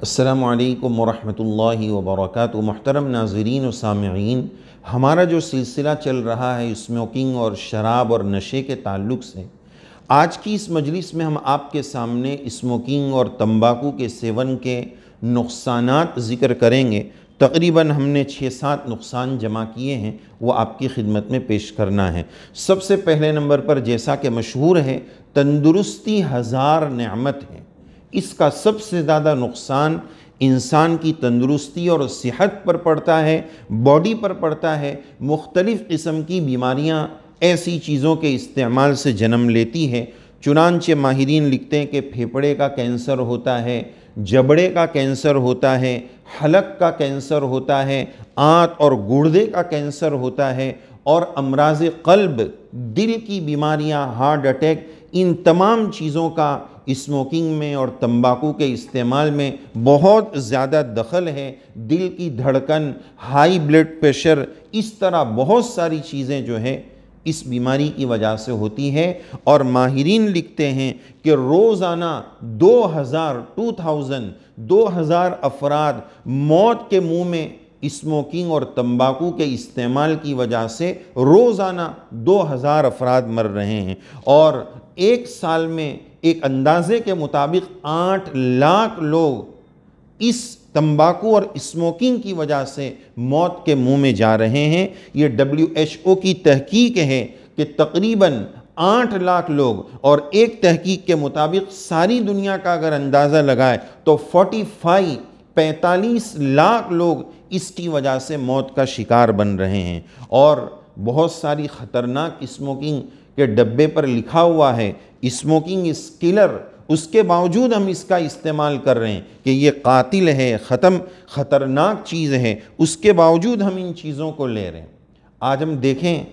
السلام علیکم ورحمۃ اللہ وبرکاتہ۔ محترم ناظرین و سامعین، ہمارا جو سلسلہ چل رہا ہے اسموکنگ اور شراب اور نشے کے تعلق سے، آج کی اس مجلس میں ہم آپ کے سامنے اسموکنگ اور تمباکو کے سیون کے نقصانات ذکر کریں گے۔ تقریباً ہم نے 6-7 نقصان جمع کیے ہیں، وہ آپ کی خدمت میں پیش کرنا ہے۔ سب سے پہلے نمبر پر، جیسا کہ مشہور ہے، تندرستی ہزار نعمت ہے۔ اس کا سب سے زیادہ نقصان انسان کی تندرستی اور صحت پر پڑتا ہے، باڈی پر پڑتا ہے۔ مختلف قسم کی بیماریاں ایسی چیزوں کے استعمال سے جنم لیتی ہے۔ چنانچہ ماہرین لکھتے ہیں کہ پھیپھڑے کا کینسر ہوتا ہے، جبڑے کا کینسر ہوتا ہے، حلق کا کینسر ہوتا ہے، آنت اور گردے کا کینسر ہوتا ہے، اور امراض قلب، دل کی بیماریاں، ہارٹ اٹیک، ان تمام چیزوں کا اسموکنگ میں اور تمباکو کے استعمال میں بہت زیادہ دخل ہے۔ دل کی دھڑکن، ہائی بلڈ پریشر، اس طرح بہت ساری چیزیں جو ہے اس بیماری کی وجہ سے ہوتی ہے۔ اور ماہرین لکھتے ہیں کہ روزانہ 2000 افراد موت کے منہ میں اسموکنگ اور تمباکو کے استعمال کی وجہ سے روزانہ 2000 افراد مر رہے ہیں، اور ایک سال میں ایک اندازے کے مطابق 8 لاکھ لوگ اس تمباکو اور اسموکنگ کی وجہ سے موت کے منہ میں جا رہے ہیں۔ یہ WHO کی تحقیق ہے کہ تقریباً 8 لاکھ لوگ، اور ایک تحقیق کے مطابق ساری دنیا کا اگر اندازہ لگائے تو 45 لاکھ لوگ اس کی وجہ سے موت کا شکار بن رہے ہیں۔ اور بہت ساری خطرناک اسموکنگ کے ڈبے پر لکھا ہوا ہے اسموکنگ از کلر، اس کے باوجود ہم اس کا استعمال کر رہے ہیں کہ یہ قاتل ہے، خطرناک چیز ہے، اس کے باوجود ہم ان چیزوں کو لے رہے ہیں۔ آج ہم دیکھیں،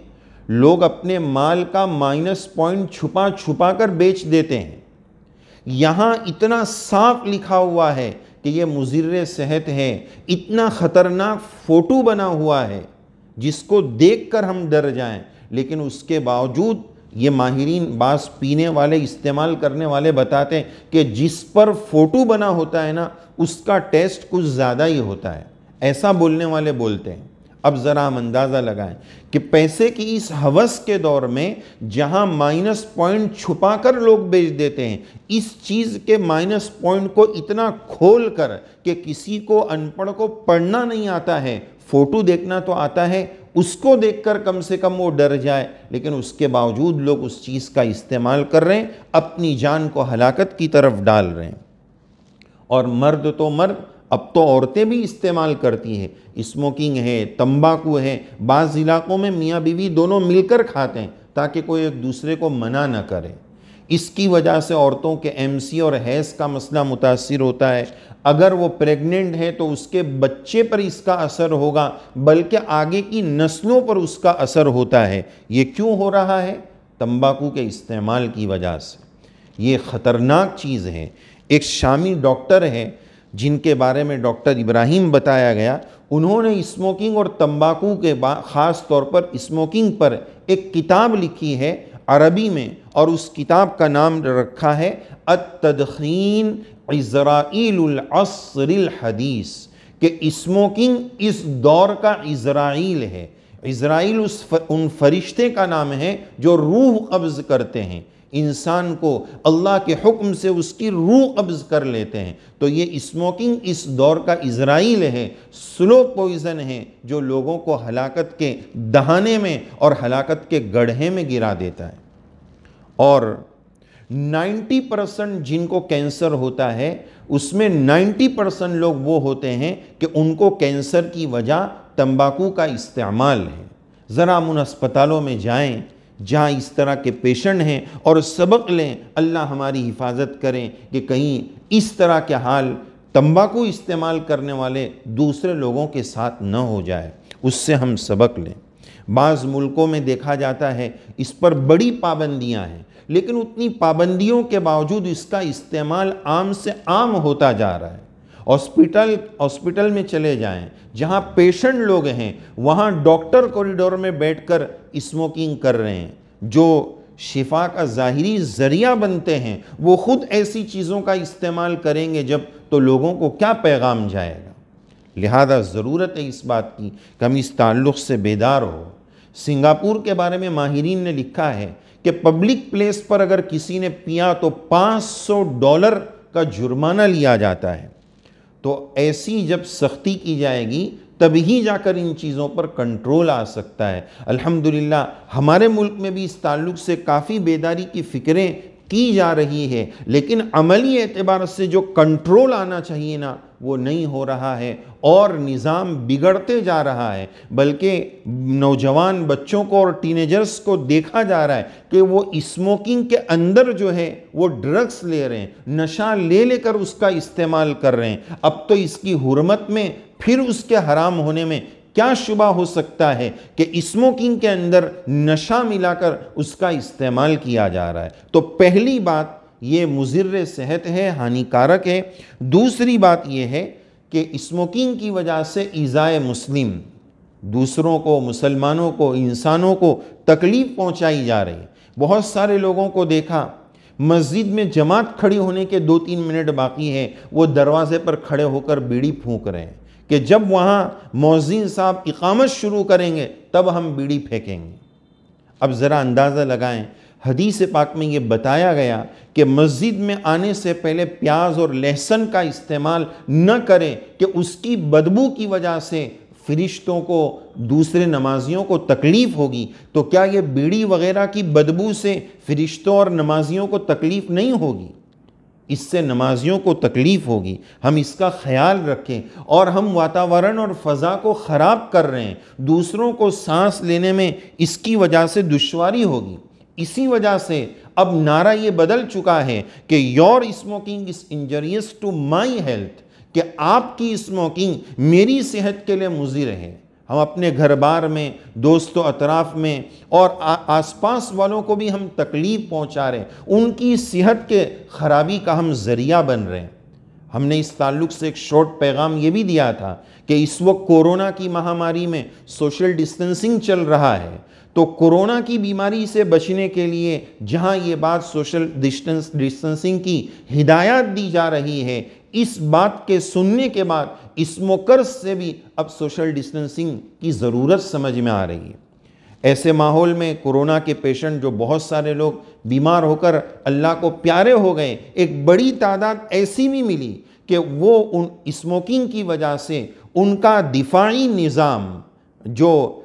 لوگ اپنے مال کا مائنس پوائنٹ چھپا کر بیچ دیتے ہیں۔ یہاں اتنا صاف لکھا ہوا ہے کہ یہ مضر صحت ہے، اتنا خطرناک فوٹو بنا ہوا ہے جس کو دیکھ کر ہم ڈر جائیں، لیکن اس کے باوجود یہ ماہرین، بعض پینے والے، استعمال کرنے والے بتاتے ہیں کہ جس پر فوٹو بنا ہوتا ہے نا، اس کا ٹیسٹ کچھ زیادہ ہی ہوتا ہے، ایسا بولنے والے بولتے ہیں۔ اب ذرا ہم اندازہ لگائیں کہ پیسے کی اس ہوس کے دور میں جہاں مائنس پوائنٹ چھپا کر لوگ بیچ دیتے ہیں، اس چیز کے مائنس پوائنٹ کو اتنا کھول کر کہ کسی کو ان پڑھ کو پڑھنا نہیں آتا ہے، فوٹو دیکھنا تو آتا ہے، اس کو دیکھ کر کم سے کم وہ ڈر جائے، لیکن اس کے باوجود لوگ اس چیز کا استعمال کر رہے ہیں، اپنی جان کو ہلاکت کی طرف ڈال رہے ہیں۔ اور مرد تو مرد، اب تو عورتیں بھی استعمال کرتی ہیں، اسموکنگ ہے، تمباکو ہے، بعض علاقوں میں میاں بیوی دونوں مل کر کھاتے ہیں تاکہ کوئی ایک دوسرے کو منع نہ کرے۔ اس کی وجہ سے عورتوں کے MC اور حیض کا مسئلہ متاثر ہوتا ہے۔ اگر وہ پریگننٹ ہے تو اس کے بچے پر اس کا اثر ہوگا، بلکہ آگے کی نسلوں پر اس کا اثر ہوتا ہے۔ یہ کیوں ہو رہا ہے؟ تمباکو کے استعمال کی وجہ سے۔ یہ خطرناک چیز ہے۔ ایک شامی ڈاکٹر ہے جن کے بارے میں ڈاکٹر ابراہیم بتایا گیا، انہوں نے اسموکنگ اور تمباکو کے خاص طور پر اسموکنگ پر ایک کتاب لکھی ہے عربی میں، اور اس کتاب کا نام رکھا ہے التدخین عزرائیل العصر الحدیث، کہ اسموکنگ اس دور کا عزرائیل ہے۔ عزرائیل ان فرشتے کا نام ہے جو روح قبض کرتے ہیں، انسان کو اللہ کے حکم سے اس کی روح قبض کر لیتے ہیں۔ تو یہ اسموکنگ اس دور کا عزرائیل ہے، سلو پوائزن ہے، جو لوگوں کو ہلاکت کے دہانے میں اور ہلاکت کے گڑھے میں گرا دیتا ہے۔ اور 90% جن کو کینسر ہوتا ہے، اس میں 90% لوگ وہ ہوتے ہیں کہ ان کو کینسر کی وجہ تمباکو کا استعمال ہے۔ ذرا ہم ان اسپتالوں میں جائیں جہاں اس طرح کے پیشنٹ ہیں اور سبق لیں، اللہ ہماری حفاظت کریں کہ کہیں اس طرح کے حال تمباکو استعمال کرنے والے دوسرے لوگوں کے ساتھ نہ ہو جائے، اس سے ہم سبق لیں۔ بعض ملکوں میں دیکھا جاتا ہے اس پر بڑی پابندیاں ہیں، لیکن اتنی پابندیوں کے باوجود اس کا استعمال عام سے عام ہوتا جا رہا ہے۔ ہاسپٹل میں چلے جائیں، جہاں پیشنٹ لوگ ہیں، وہاں ڈاکٹر کوریڈور میں بیٹھ کر اسموکنگ کر رہے ہیں۔ جو شفا کا ظاہری ذریعہ بنتے ہیں وہ خود ایسی چیزوں کا استعمال کریں گے جب تو لوگوں کو کیا پیغام جائے گا؟ لہذا ضرورت ہے اس بات کی کہ ہم اس تعلق سے بیدار ہو۔ سنگاپور کے بارے میں ماہرین نے لکھا ہے کہ پبلک پلیس پر اگر کسی نے پیا تو $500 کا جرمانہ لیا جاتا ہے۔ تو ایسی جب سختی کی جائے گی تبھی جا کر ان چیزوں پر کنٹرول آ سکتا ہے۔ الحمدللہ ہمارے ملک میں بھی اس تعلق سے کافی بیداری کی فکریں کی جا رہی ہے، لیکن عملی اعتبار سے جو کنٹرول آنا چاہیے نا وہ نہیں ہو رہا ہے اور نظام بگڑتے جا رہا ہے، بلکہ نوجوان بچوں کو اور ٹینیجرز کو دیکھا جا رہا ہے کہ وہ اسموکنگ کے اندر جو ہے وہ ڈرگس لے رہے ہیں، نشہ لے کر اس کا استعمال کر رہے ہیں۔ اب تو اس کی حرمت میں پھر اس کے حرام ہونے میں کیا شبہ ہو سکتا ہے کہ اسموکنگ کے اندر نشہ ملا کر اس کا استعمال کیا جا رہا ہے۔ تو پہلی بات یہ مضر صحت ہے، ہانیکارک ہے۔ دوسری بات یہ ہے کہ اسموکنگ کی وجہ سے ایذائے مسلم، دوسروں کو، مسلمانوں کو، انسانوں کو تکلیف پہنچائی جا رہی ہے۔ بہت سارے لوگوں کو دیکھا مسجد میں جماعت کھڑی ہونے کے 2-3 منٹ باقی ہے، وہ دروازے پر کھڑے ہو کر بیڑی پھونک رہے ہیں کہ جب وہاں مؤذن صاحب اقامت شروع کریں گے تب ہم بیڑی پھینکیں گے۔ اب ذرا اندازہ لگائیں، حدیث پاک میں یہ بتایا گیا کہ مسجد میں آنے سے پہلے پیاز اور لہسن کا استعمال نہ کریں کہ اس کی بدبو کی وجہ سے فرشتوں کو، دوسرے نمازیوں کو تکلیف ہوگی۔ تو کیا یہ بیڑی وغیرہ کی بدبو سے فرشتوں اور نمازیوں کو تکلیف نہیں ہوگی؟ اس سے نمازیوں کو تکلیف ہوگی۔ ہم اس کا خیال رکھیں، اور ہم واتاورن اور فضا کو خراب کر رہے ہیں، دوسروں کو سانس لینے میں اس کی وجہ سے دشواری ہوگی۔ اسی وجہ سے اب نعرہ یہ بدل چکا ہے کہ your smoking is injurious to my health, کہ آپ کی اسموکنگ میری صحت کے لیے مضر ہے۔ ہم اپنے گھر بار میں، دوست و اطراف میں اور آس پاس والوں کو بھی ہم تکلیف پہنچا رہے ہیں، ان کی صحت کے خرابی کا ہم ذریعہ بن رہے ہیں۔ ہم نے اس تعلق سے ایک شارٹ پیغام یہ بھی دیا تھا کہ اس وقت کورونا کی مہاماری میں سوشل ڈسٹنسنگ چل رہا ہے، تو کورونا کی بیماری سے بچنے کے لیے جہاں یہ بات سوشل ڈسٹنسنگ کی ہدایات دی جا رہی ہے، اس بات کے سننے کے بعد اسموکرز سے بھی اب سوشل ڈسٹنسنگ کی ضرورت سمجھ میں آ رہی ہے۔ ایسے ماحول میں کورونا کے پیشنٹ جو بہت سارے لوگ بیمار ہو کر اللہ کو پیارے ہو گئے، ایک بڑی تعداد ایسی بھی ملی کہ وہ ان اسموکنگ کی وجہ سے ان کا دفاعی نظام، جو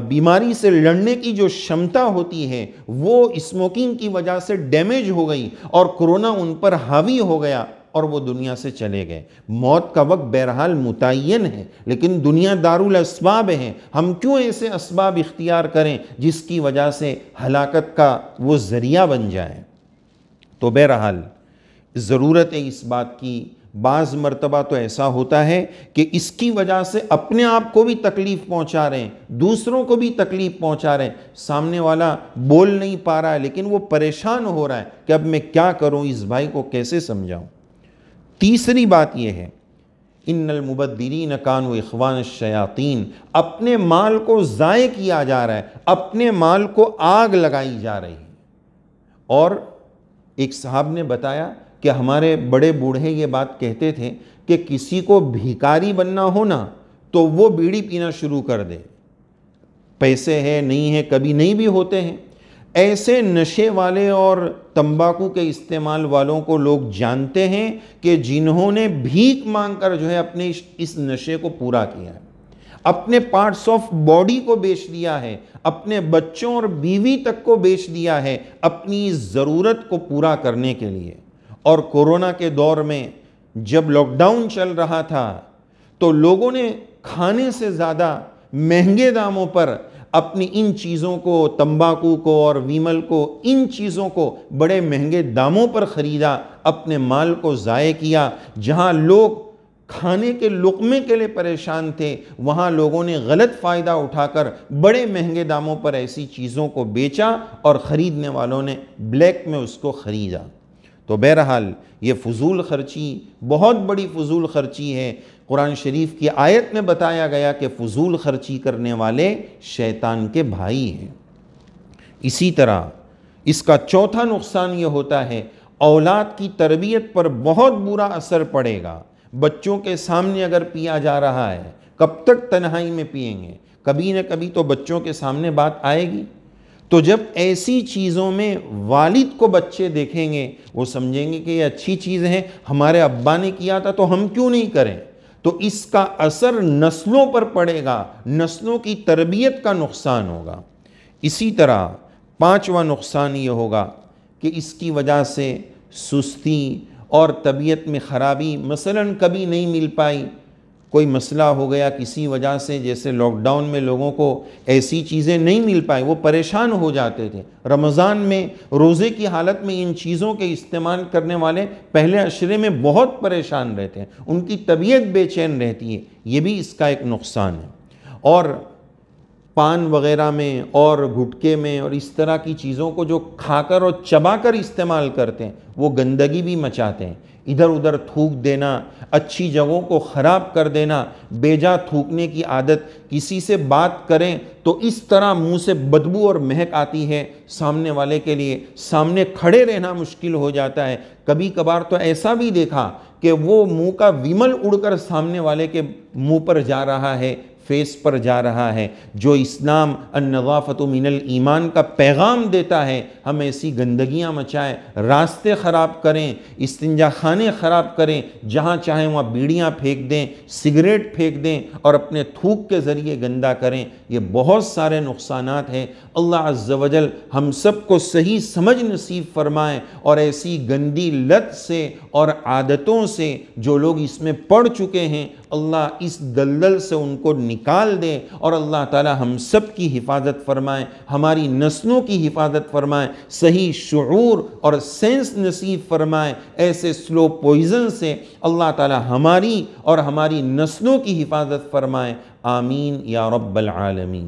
بیماری سے لڑنے کی جو شمتا ہوتی ہے، وہ اسموکنگ کی وجہ سے ڈیمیج ہو گئی اور کورونا ان پر حاوی ہو گیا اور وہ دنیا سے چلے گئے۔ موت کا وقت بہرحال متعین ہے، لیکن دنیا دارالاسباب ہے۔ ہم کیوں ایسے اسباب اختیار کریں جس کی وجہ سے ہلاکت کا وہ ذریعہ بن جائے؟ تو بہرحال ضرورت ہے اس بات کی۔ بعض مرتبہ تو ایسا ہوتا ہے کہ اس کی وجہ سے اپنے آپ کو بھی تکلیف پہنچا رہے ہیں، دوسروں کو بھی تکلیف پہنچا رہے ہیں۔ سامنے والا بول نہیں پا رہا ہے لیکن وہ پریشان ہو رہا ہے کہ اب میں کیا کروں، اس بھائی کو کیسے سمجھاؤں۔ تیسری بات یہ ہے، ان المبذرین کانوا اخوان الشیاطین، اپنے مال کو ضائع کیا جا رہا ہے، اپنے مال کو آگ لگائی جا رہی ہے۔ اور ایک صاحب نے بتایا کہ ہمارے بڑے بوڑھے یہ بات کہتے تھے کہ کسی کو بھیکاری بننا ہو نا تو وہ بیڑی پینا شروع کر دے، پیسے ہے نہیں ہے، کبھی نہیں بھی ہوتے ہیں۔ ایسے نشے والے اور تمباکو کے استعمال والوں کو لوگ جانتے ہیں کہ جنہوں نے بھیک مانگ کر جو ہے اپنے اس نشے کو پورا کیا ہے، اپنے پارٹس آف باڈی کو بیچ دیا ہے، اپنے بچوں اور بیوی تک کو بیچ دیا ہے اپنی ضرورت کو پورا کرنے کے لیے۔ اور کورونا کے دور میں جب لاک ڈاؤن چل رہا تھا تو لوگوں نے کھانے سے زیادہ مہنگے داموں پر اپنی ان چیزوں کو، تمباکو کو اور ویمل کو، ان چیزوں کو بڑے مہنگے داموں پر خریدا، اپنے مال کو ضائع کیا۔ جہاں لوگ کھانے کے لقمے کے لیے پریشان تھے، وہاں لوگوں نے غلط فائدہ اٹھا کر بڑے مہنگے داموں پر ایسی چیزوں کو بیچا اور خریدنے والوں نے بلیک میں اس کو خریدا۔ تو بہرحال یہ فضول خرچی بہت بڑی فضول خرچی ہے۔ قرآن شریف کی آیت میں بتایا گیا کہ فضول خرچی کرنے والے شیطان کے بھائی ہیں۔ اسی طرح اس کا چوتھا نقصان یہ ہوتا ہے، اولاد کی تربیت پر بہت برا اثر پڑے گا۔ بچوں کے سامنے اگر پیا جا رہا ہے، کب تک تنہائی میں پئیں گے؟ کبھی نہ کبھی تو بچوں کے سامنے بات آئے گی۔ تو جب ایسی چیزوں میں والد کو بچے دیکھیں گے، وہ سمجھیں گے کہ یہ اچھی چیز ہے، ہمارے ابا نے کیا تھا تو ہم کیوں نہیں کریں؟ تو اس کا اثر نسلوں پر پڑے گا، نسلوں کی تربیت کا نقصان ہوگا۔ اسی طرح پانچواں نقصان یہ ہوگا کہ اس کی وجہ سے سستی اور طبیعت میں خرابی، مثلاً کبھی نہیں مل پائی، کوئی مسئلہ ہو گیا کسی وجہ سے، جیسے لاک ڈاؤن میں لوگوں کو ایسی چیزیں نہیں مل پائیں، وہ پریشان ہو جاتے تھے۔ رمضان میں روزے کی حالت میں ان چیزوں کے استعمال کرنے والے پہلے عشرے میں بہت پریشان رہتے ہیں، ان کی طبیعت بے چین رہتی ہے، یہ بھی اس کا ایک نقصان ہے۔ اور پان وغیرہ میں اور گھٹکے میں اور اس طرح کی چیزوں کو جو کھا کر اور چبا کر استعمال کرتے ہیں، وہ گندگی بھی مچاتے ہیں۔ ادھر ادھر تھوک دینا، اچھی جگہوں کو خراب کر دینا، بے جا تھوکنے کی عادت، کسی سے بات کریں تو اس طرح منہ سے بدبو اور مہک آتی ہے سامنے والے کے لیے، سامنے کھڑے رہنا مشکل ہو جاتا ہے۔ کبھی کبھار تو ایسا بھی دیکھا کہ وہ منہ کا ویمل اڑ کر سامنے والے کے منہ پر جا رہا ہے، فیس پر جا رہا ہے۔ جو اسلام النظافۃ من الایمان کا پیغام دیتا ہے، ہم ایسی گندگیاں مچائیں، راستے خراب کریں، استنجا خانے خراب کریں، جہاں چاہیں وہاں بیڑیاں پھینک دیں، سگریٹ پھینک دیں اور اپنے تھوک کے ذریعے گندا کریں، یہ بہت سارے نقصانات ہیں۔ اللہ عز و جل ہم سب کو صحیح سمجھ نصیب فرمائیں اور ایسی گندی لت سے اور عادتوں سے جو لوگ اس میں پڑ چکے ہیں، اللہ اس دلدل سے ان کو نکال دے، اور اللہ تعالی ہم سب کی حفاظت فرمائیں، ہماری نسلوں کی حفاظت فرمائیں، صحیح شعور اور سینس نصیب فرمائیں۔ ایسے سلو پوائزن سے اللہ تعالی ہماری اور ہماری نسلوں کی حفاظت فرمائیں۔ آمین یا رب العالمین۔